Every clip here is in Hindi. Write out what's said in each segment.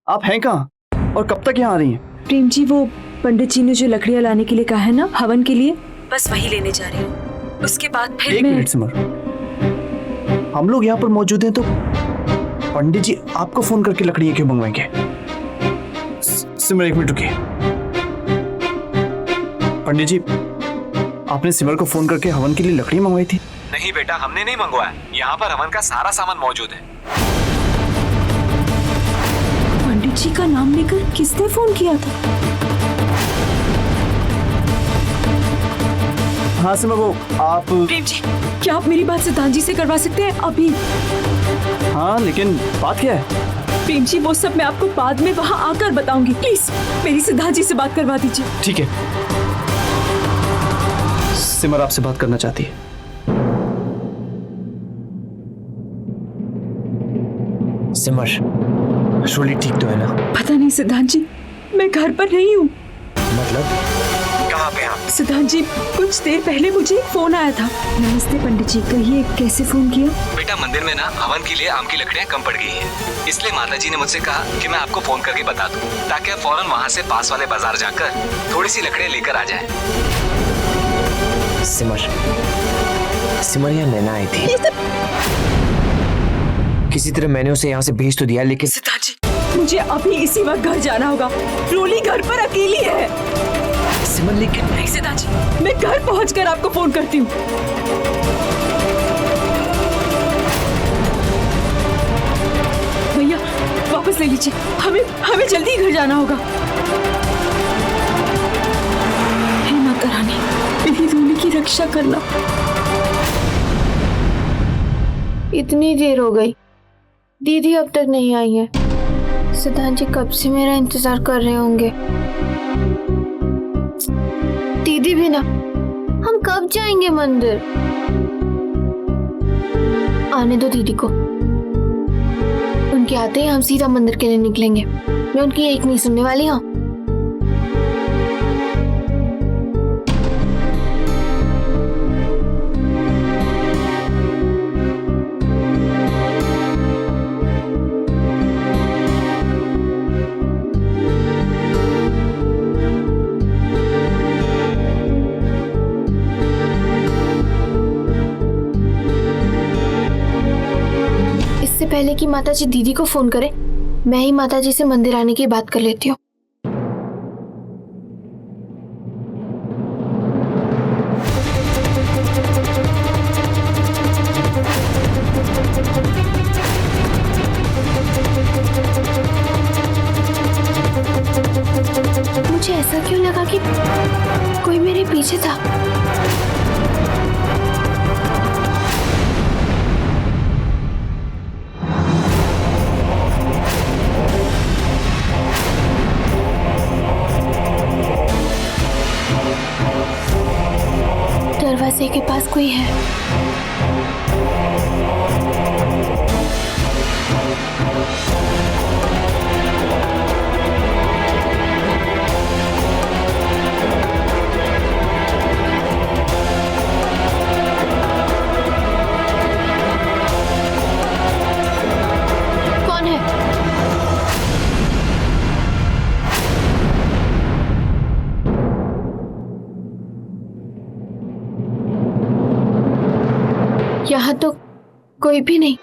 आप हैं कहाँ और कब तक यहाँ आ रही हैं? प्रेम जी, वो पंडित जी ने जो लकड़ियाँ लाने के लिए कहा है ना हवन के लिए, बस वही लेने जा रही हूँ। उसके बाद फिर एक मिनट सिमर, हम लोग यहाँ पर मौजूद हैं तो पंडित जी आपको फोन करके लकड़ियाँ क्यों मंगवाएंगे? सिमर एक मिनट रुकिए। पंडित जी, आपने सिमर को फोन करके हवन के लिए लकड़ी मंगवाई थी? नहीं बेटा, हमने नहीं मंगवाया। यहाँ पर हवन का सारा सामान मौजूद है। पंडित जी का नाम लेकर किसने फोन किया था? हाँ सिमर, वो आप। प्रेम जी, क्या आप मेरी बात सिद्धांत जी से करवा सकते हैं अभी? हाँ, लेकिन बात क्या है? प्रेम जी, वो सब मैं आपको बाद में वहाँ आकर बताऊंगी। प्लीज मेरी सिद्धांत जी से बात करवा दीजिए। ठीक है, सिमर आपसे बात करना चाहती है। सिमर, रोली ठीक तो है ना? पता नहीं सिद्धांत जी, मैं घर पर नहीं हूँ। मतलब कहाँ पे आप? सिद्धांत जी, कुछ देर पहले मुझे फोन आया था। नमस्ते पंडित जी, कहिए कैसे फोन किया? बेटा, मंदिर में ना हवन के लिए आम की लकड़ियाँ कम पड़ गई हैं। इसलिए माता जी ने मुझसे कहा कि मैं आपको फोन करके बता दूं, ताकि आप फौरन वहाँ से पास वाले बाजार जाकर थोड़ी सी लकड़ियाँ लेकर आ जाएं। सिमर यहाँ नैना आई थी। किसी तरह मैंने उसे यहाँ से भेज तो दिया, लेकिन सिद्धांत जी, मुझे अभी इसी वक्त घर जाना होगा। रोली घर पर अकेली है। सिमर, लेकिन नहीं सिद्धांत जी, मैं घर पहुंचकर आपको फोन करती हूँ। भैया वापस ले लीजिए, हमें जल्दी घर जाना होगा। हे माता रानी, मेरी रोली की रक्षा करना। इतनी देर हो गई, दीदी अब तक नहीं आई है। सिद्धांत जी कब से मेरा इंतजार कर रहे होंगे। दीदी भी ना, हम कब जाएंगे मंदिर? आने दो दीदी को, उनके आते ही हम सीधा मंदिर के लिए निकलेंगे। मैं उनकी एक नहीं सुनने वाली हूँ। इससे पहले कि माताजी दीदी को फोन करे, मैं ही माताजी से मंदिर आने की बात कर लेती हूँ। मुझे ऐसा क्यों लगा कि कोई मेरे पीछे था। दरवाजे के पास कोई है। कौन है? यहाँ तो कोई भी नहीं।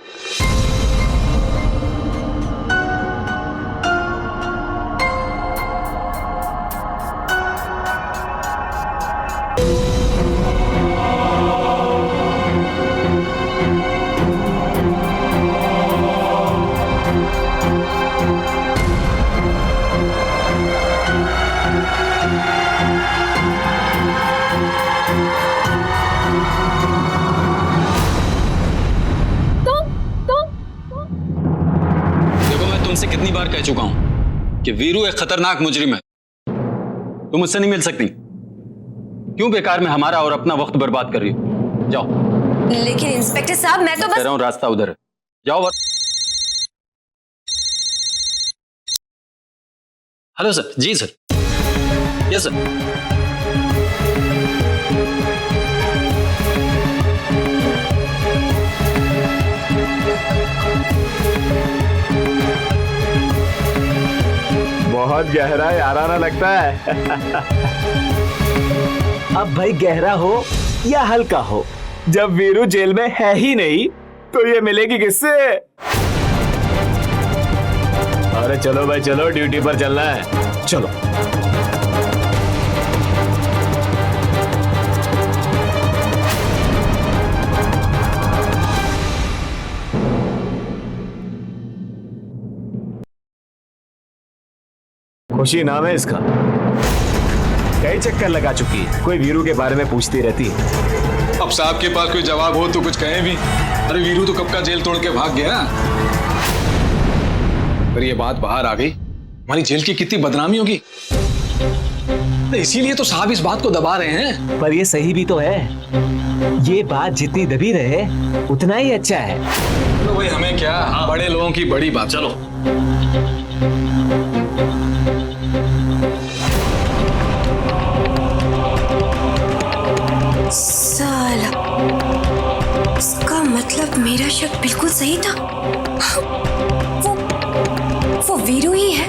तुमसे कितनी बार कह चुका हूं कि वीरू एक खतरनाक मुजरिम है। तुम मुझसे नहीं मिल सकती। क्यों बेकार में हमारा और अपना वक्त बर्बाद कर रही हो? जाओ। लेकिन इंस्पेक्टर साहब, मैं तो बस कह रहा हूं रास्ता उधर है, जाओ। Hello sir. जी सर। Yes sir. बहुत गहरा याराना लगता है। अब भाई गहरा हो या हल्का हो, जब वीरू जेल में है ही नहीं तो ये मिलेगी किससे? अरे चलो भाई चलो, ड्यूटी पर चलना है, चलो। खुशी नाम है इसका, कई चक्कर लगा चुकी है, कोई वीरू के बारे में पूछती रहती है। अब साहब के पास कोई जवाब हो तो कुछ कहे भी। अरे वीरू तो कब का जेल तोड़ के भाग गया। पर ये बात बाहर आ गई, हमारी जेल की कितनी बदनामी होगी। इसीलिए तो साहब इस बात को दबा रहे हैं। पर ये सही भी तो है, ये बात जितनी दबी रहे उतना ही अच्छा है। तो भाई हमें क्या, बड़े लोगों की बड़ी बात। चलो साला, इसका मतलब मेरा शक बिल्कुल सही था। वो वीरू ही है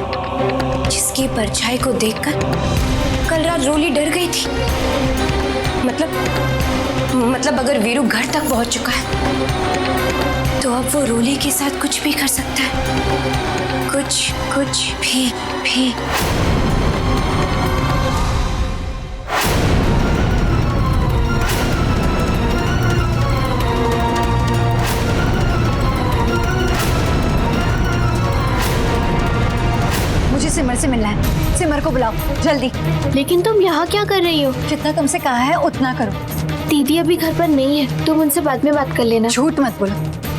जिसकी परछाई को देखकर कल रात रोली डर गई थी। मतलब अगर वीरू घर तक पहुंच चुका है तो अब वो रोली के साथ कुछ भी कर सकता है, कुछ भी। मुझे सिमर से मिलना है, सिमर को बुलाओ जल्दी। लेकिन तुम यहाँ क्या कर रही हो? जितना तुमसे कहा है उतना करो। दीदी अभी घर पर नहीं है, तुम उनसे बाद में बात कर लेना। झूठ मत बोलो,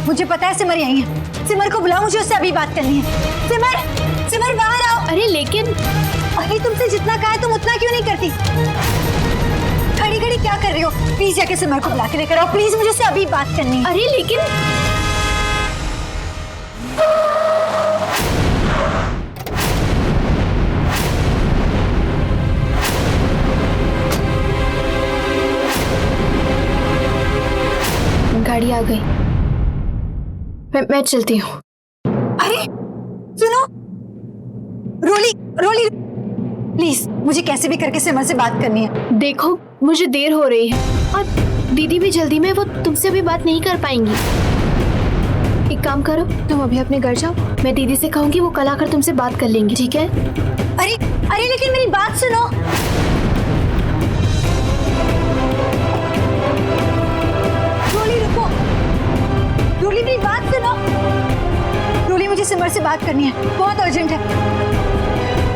मुझे पता है सिमर यहीं है। सिमर को बुलाओ, मुझे उससे अभी बात करनी है। सिमर बाहर आओ। अरे लेकिन अरे तुमसे जितना कहा है तुम उतना क्यों नहीं करती? खड़ी खड़ी क्या कर रही हो? प्लीज जाके सिमर को बुला के लेकर आओ प्लीज, मुझे उससे अभी बात करनी है। अरे लेकिन गाड़ी आ गई, मैं चलती हूँ। अरे सुनो, रोली प्लीज, मुझे कैसे भी करके सिमर से बात करनी है। देखो मुझे देर हो रही है और दीदी भी जल्दी में, वो तुमसे भी बात नहीं कर पाएंगी। एक काम करो, तुम अभी अपने घर जाओ, मैं दीदी से कहूंगी, वो कल आकर तुमसे बात कर लेंगी, ठीक है? अरे लेकिन मेरी बात सुनो। रोली रुको, रोली मेरी बात सुनो। रोली मुझे सिमर से बात करनी है, बहुत अर्जेंट है।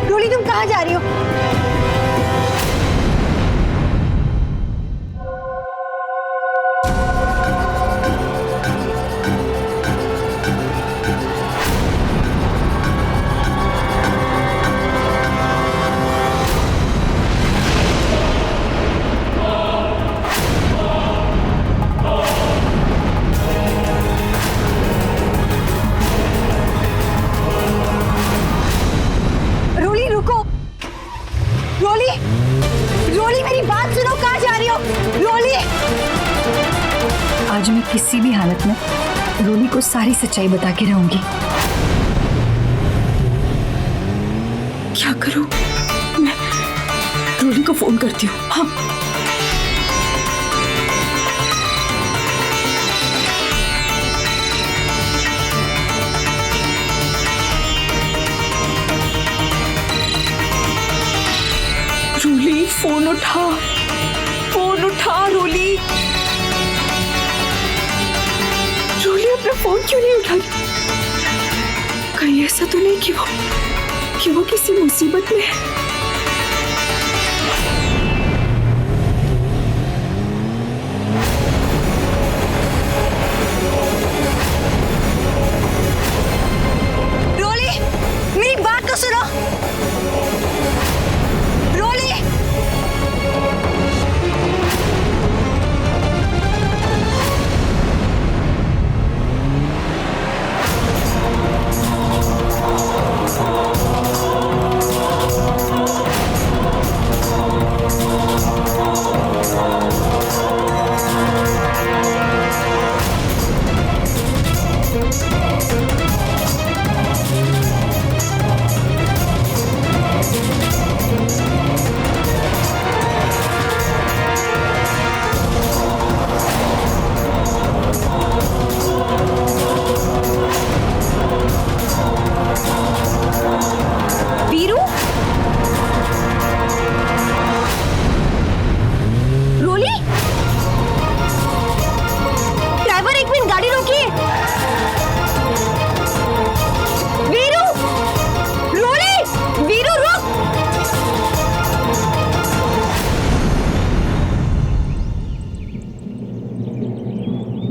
रोली तुम कहाँ जा रही हो? रोली मेरी बात सुनो, कहाँ जा रही हो? रोली, आज मैं किसी भी हालत में रोली को सारी सच्चाई बता के रहूंगी। क्या करूं? मैं रोली को फोन करती हूँ। हाँ रोली, फोन उठा रोली। रोली अपना फोन क्यों नहीं उठा रही? कहीं ऐसा तो नहीं कि वो किसी मुसीबत में है? रोली, मेरी बात तो सुनो।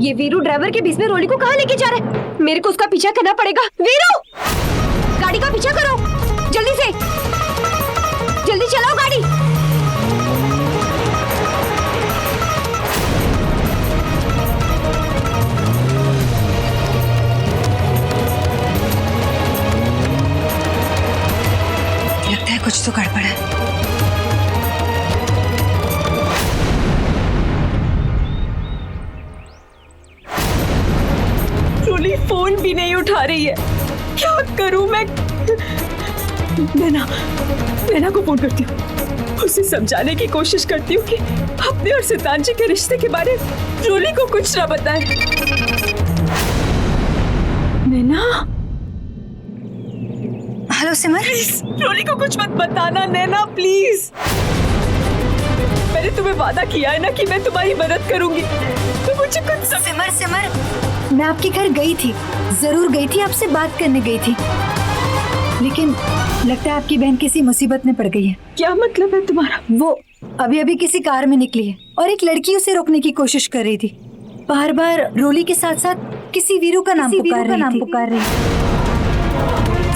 ये वीरू ड्राइवर के बीच में रोली को कहाँ लेके जा रहा है? मेरे को उसका पीछा करना पड़ेगा। वीरू, गाड़ी का पीछा करो, जल्दी से, जल्दी चलाओ गाड़ी। लगता है कुछ तो गड़बड़ है। रोली फोन भी नहीं उठा रही है, क्या करूं मैं? नैना को फोन करती हूँ, उसे समझाने की कोशिश करती हूँ कि अपने और सितान जी के रिश्ते के बारे में रोली को कुछ ना बताए। नैना, हेलो सिमर। रोली को कुछ मत बताना नैना, प्लीज। मैंने तुम्हें वादा किया है ना कि मैं तुम्हारी मदद करूंगी, तो मुझे कुछ सिमर, मैं आपके घर गई थी, जरूर गई थी, आपसे बात करने गई थी, लेकिन लगता है आपकी बहन किसी मुसीबत में पड़ गई है। क्या मतलब है तुम्हारा? वो अभी किसी कार में निकली है और एक लड़की उसे रोकने की कोशिश कर रही थी, बार बार रोली के साथ साथ किसी वीरू का नाम पुकार रही थी।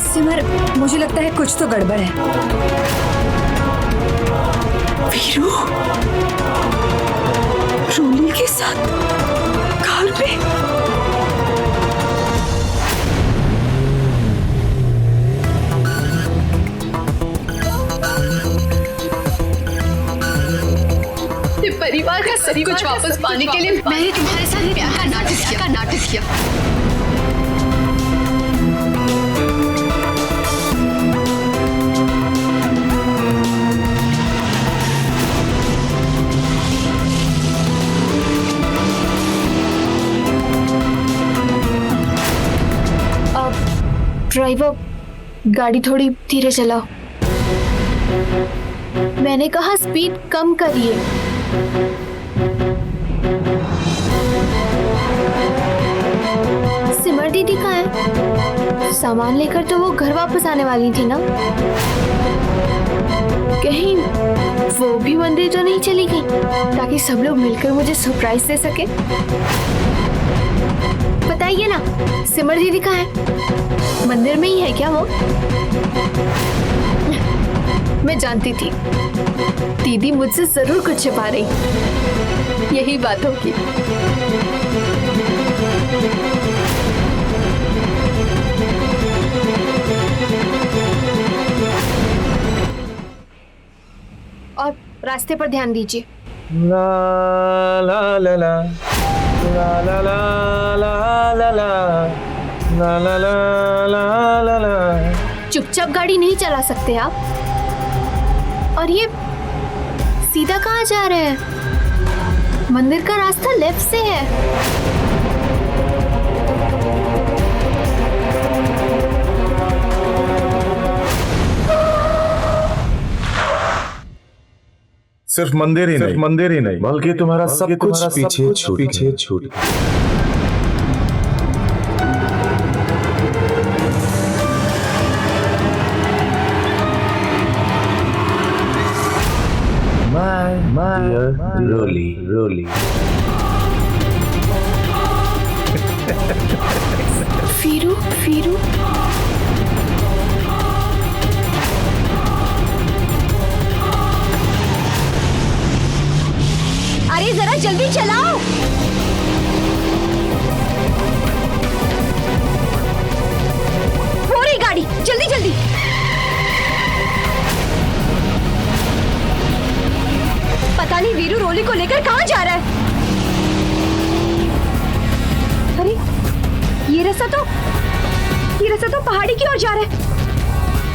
सिमर, मुझे लगता है कुछ तो गड़बड़ है। वीरू रोली के साथ कार में? परिवार का सब कुछ वापस पाने के लिए मैंने तुम्हारे साथ प्यार का नाटक किया। ड्राइवर, गाड़ी थोड़ी धीरे चलाओ। मैंने कहा स्पीड कम करिए। सिमर दीदी कहाँ है? सामान लेकर तो वो घर वापस आने वाली थी ना? कहीं वो भी मंदिर तो नहीं चली गई, ताकि सब लोग मिलकर मुझे सरप्राइज दे सके? बताइए ना, सिमर दीदी कहाँ है? मंदिर में ही है क्या वो? मैं जानती थी दीदी मुझसे जरूर कुछ छिपा रही, यही बात होगी। और रास्ते पर ध्यान दीजिए। ला ला ला ला ला ला ला ला ला ला ला ला ला ला। चुपचाप गाड़ी नहीं चला सकते आप। और ये सीधा कहाँ जा रहे हैं? मंदिर का रास्ता लेफ्ट से है। सिर्फ मंदिर ही नहीं बल्कि तुम्हारा सब कुछ पीछे छूट रोली वीरू अरे जरा जल्दी चलाओ। हो रही गाड़ी, जल्दी जल्दी। पता नहीं वीरू रोली को लेकर कहाँ जा रहा है। अरे ये रास्ता तो पहाड़ी की ओर जा रहा है।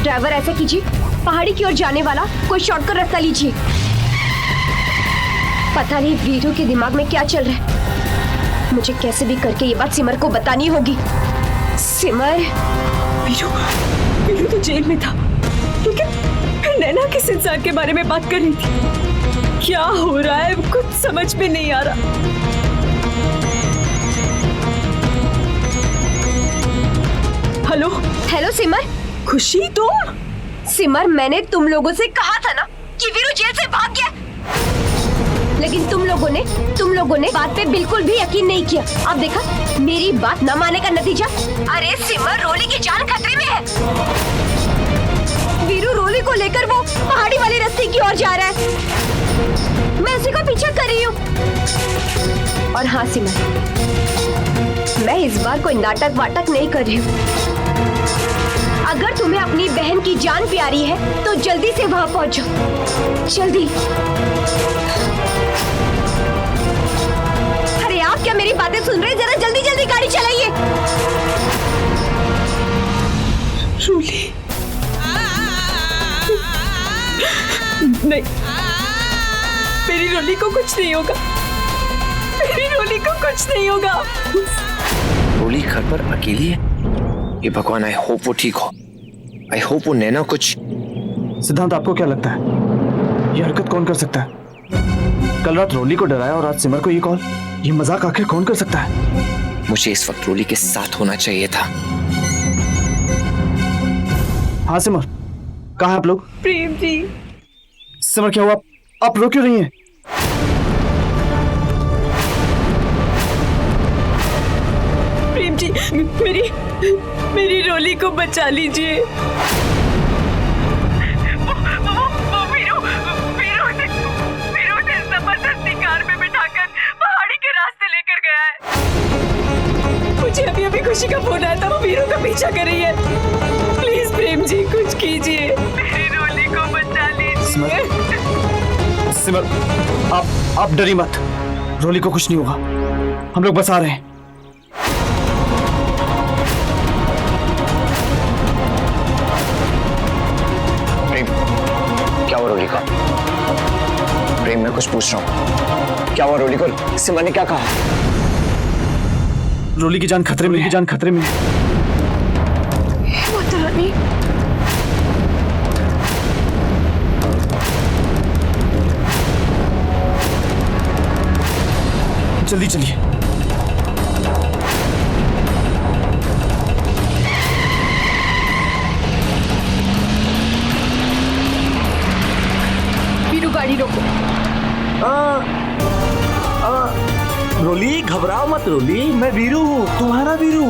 ड्राइवर ऐसा कीजिए, पहाड़ी की ओर जाने वाला कोई शॉर्टकट रास्ता लीजिए। पता नहीं वीरू के दिमाग में क्या चल रहा है। मुझे कैसे भी करके ये बात सिमर को बतानी होगी। सिमर, वीरू तो जेल में था, लेकिन फिर नैना किस इंसान के बारे में बात कर रही थी? क्या हो रहा है, कुछ समझ में नहीं आ रहा। हेलो सिमर। खुशी, तुम? सिमर, मैंने तुम लोगों से कहा था ना कि वीरू जेल से भाग गया। लेकिन तुम लोगों ने बात पे बिल्कुल भी यकीन नहीं किया। अब देखा मेरी बात न मानने का नतीजा। अरे सिमर, रोली की जान खतरे में है। वीरू रोली को लेकर वो पहाड़ी वाली रास्ते की ओर जा रहा है। मैं उसी का पीछा कर रही हूँ। और हाँ सिमर, मैं इस बार कोई नाटक वाटक नहीं कर रही हूँ। अगर तुम्हें अपनी बहन की जान प्यारी है तो जल्दी से वहां पहुंचो, जल्दी। अरे आप क्या मेरी बातें सुन रहे हैं? जरा जल्दी जल्दी गाड़ी चलाइए। रोली, नहीं, मेरी रोली को कुछ नहीं होगा। मेरी रोली को कुछ नहीं होगा। रोली घर पर अकेली है? ये भगवान, आई होप वो ठीक हो। आई होप वो नैना कुछ। सिद्धांत, आपको क्या लगता है ये हरकत कौन कर सकता है? कल रात रोली को डराया और आज सिमर को ये कॉल। ये मजाक आखिर कौन कर सकता है? मुझे इस वक्त रोली के साथ होना चाहिए था। हाँ सिमर, कहाँ हैं आप लोग? प्रेम जी, सिमर क्या हुआ? आप रो क्यों रही हैं? प्रेम जी, मेरी रोली को बचा लीजिए। वो वीरू ने जबरदस्ती कार में बिठाकर पहाड़ी के रास्ते लेकर गया है। मुझे अभी खुशी का फोन आया था, वो वीरू का पीछा कर रही है। प्लीज प्रेम जी, कुछ कीजिए, मेरी रोली को बचा लीजिए। सिमर, आप डरी मत। रोली को कुछ नहीं होगा। हम लोग बस आ रहे हैं। प्रेम, क्या हुआ रोली का? प्रेम, मैं कुछ पूछ रहा हूँ। क्या हुआ रोली को? सिमर ने क्या कहा? रोली की जान खतरे में है। रानी, जल्दी चलिए। वीरू गाड़ी रोको। रोली, घबराओ मत रोली, मैं वीरू हूँ, तुम्हारा वीरू।